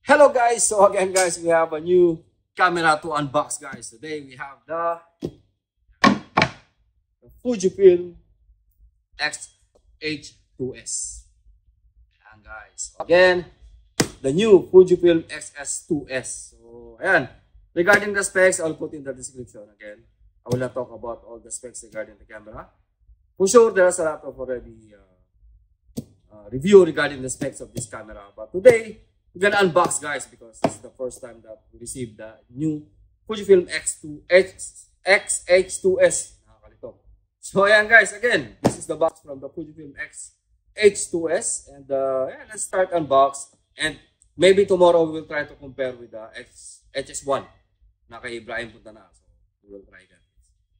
Hello guys, so again guys, we have a new camera to unbox guys. Today we have the Fujifilm X-H2S. Ayan guys, so again, the new Fujifilm X-H2S. So ayan, regarding the specs, I'll put in the description again. I will not talk about all the specs regarding the camera. For sure, there's a lot of already review regarding the specs of this camera. But today, we're gonna unbox guys because this is the first time that we received the new Fujifilm X-H2S. So ayan guys, again, this is the box from the Fujifilm X-H2S. And yeah, let's start unbox. And maybe tomorrow we will try to compare with the HS1 na kay Ibrahim punta na. So we will try that.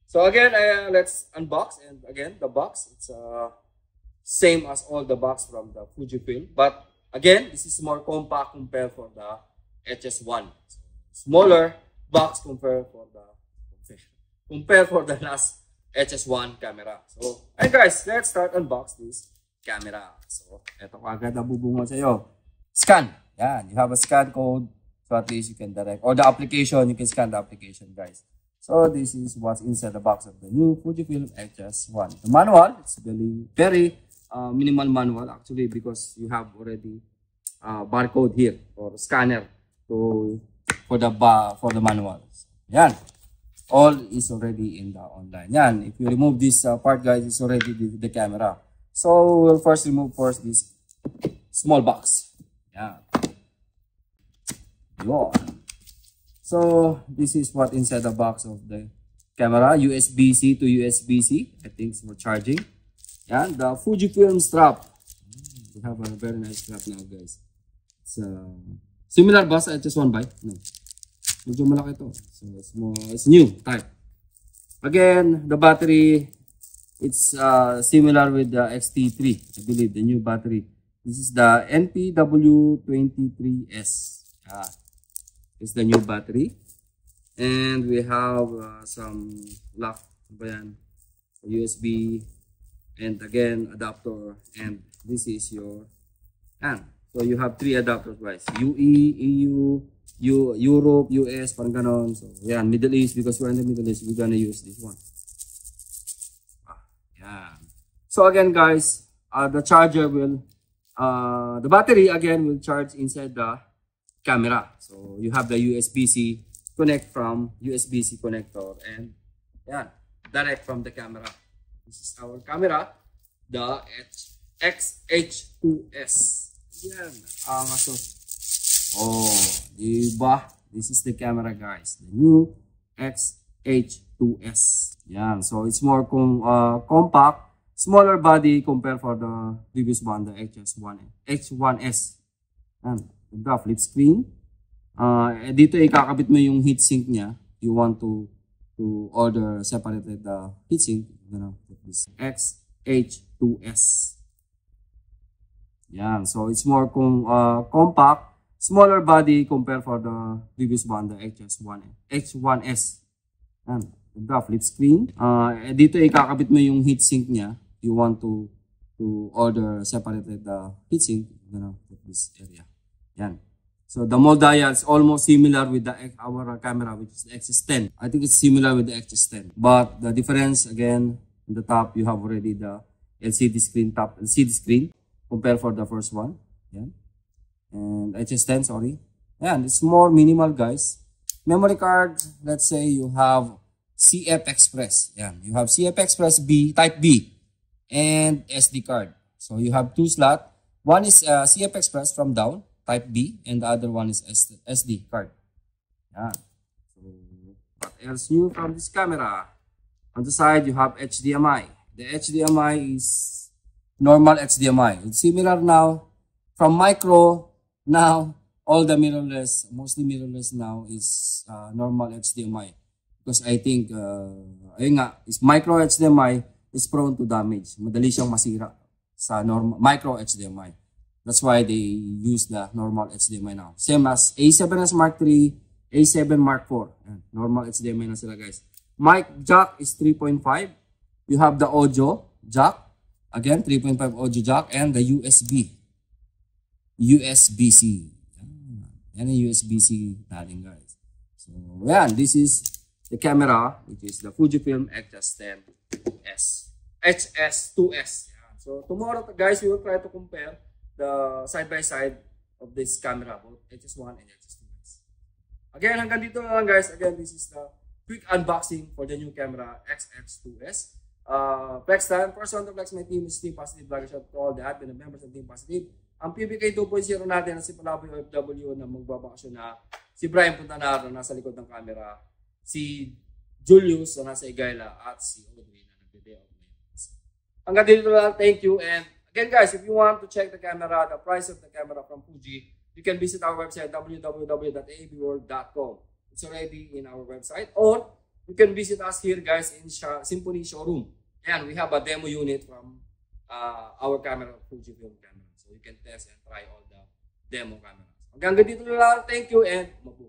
So again, let's unbox. And again, the box, it's same as all the box from the Fujifilm. But again, this is more compact compared for the HS1. So, smaller box compared for the last HS1 camera. So, and guys, let's start unbox this camera. So, ito agad na bubungan sa iyo. Scan. Yan, you have a scan code. So at least you can direct, or the application, you can scan the application, guys. So this is what's inside the box of the new Fujifilm X-H2S. The manual, it's very minimal manual actually, because you have already barcode here or scanner for the manual. Yan, all is already in the online. Yan, if you remove this part guys, it's already the camera. So we'll first remove this small box. Yeah. So this is what inside the box of the camera. USB-C to USB-C. I think it's for charging. And the Fujifilm strap. We have a very nice strap now guys. It's similar ba sa HS1 by? No. Medyo malaki ito. So it's new type. Again, the battery, it's similar with the XT3. I believe the new battery. This is the NPW23S. It's the new battery. And we have some lock USB, and again adapter, and this is your so you have 3 adapters guys. UE, EU, Europe, US, parang ganon. So yeah, Middle East, because we're in the Middle East, we're gonna use this one. Yeah. So again guys, the charger will the battery again will charge inside the camera. So you have the USB-C connect from USB-C connector, and yeah, direct from the camera. This is our camera, the X-H2S. Yan. Oh, diba? This is the camera guys, the new X-H2S. Yan. So it's more compact, smaller body compared for the previous one, the X1S. And the flip screen. Dito ikakabit mo yung heatsink niya. You want to order separated the heatsink. You know, this X-H2S. Yan. So it's more compact, smaller body compared for the previous one, the X1S. And the flip screen. Dito ikakabit mo yung heatsink niya. You want to order separated the heatsink. You know, this area. Yan. So the mode dial is almost similar with our camera, which is the XS10. I think it's similar with the XS10. But the difference, again, in the top, you have already the LCD screen, top LCD screen, compared for the first one. Yeah. And XS10, sorry. Yeah, it's more minimal, guys. Memory card, let's say you have CF Express. Yeah, you have CF Express B, Type B, and SD card. So you have 2 slots. One is CF Express from down, Type B, and the other one is SD card. Yeah. So what else new from this camera? On the side, you have HDMI. The HDMI is normal HDMI. It's similar now from micro. Now all the mirrorless, mostly mirrorless now is normal HDMI, because I think ayun nga, is micro HDMI is prone to damage. Madali siyang masira sa normal micro HDMI. That's why they use the normal HDMI now. Same as A7S Mark III, A7 Mark IV. Normal HDMI na sila guys. Mic jack is 3.5. You have the audio jack. Again, 3.5 audio jack, and the USB. USB-C. Yan ang USB-C natin guys. So yan, this is the camera which is the Fujifilm X-H2S. Yan. So tomorrow guys, we will try to compare the side-by-side of this camera, both X-H1 and X-H2S. Again, hanggang dito na lang guys. Again, this is the quick unboxing for the new camera X-H2S. Flex time. First one to flex my team is Team Positive Vlogger. Shout out to all the admin and members of Team Positive. Ang PBK 2.0 natin na si Palaboy OFW na magbabakasyon na si Brian Puntanar na nasa likod ng camera, si Julius na nasa Igayla, at si Audrey na nagbe-day out ngayon. Hanggang dito lang. Thank you. And again guys, if you want to check the camera, the price of the camera from Fuji, you can visit our website www.abworld.com. It's already in our website. Or you can visit us here guys in Symphony Showroom. And we have a demo unit from our camera, Fujifilm camera. So you can test and try all the demo cameras. Hanggang dito na lang. Thank you and mabuhay.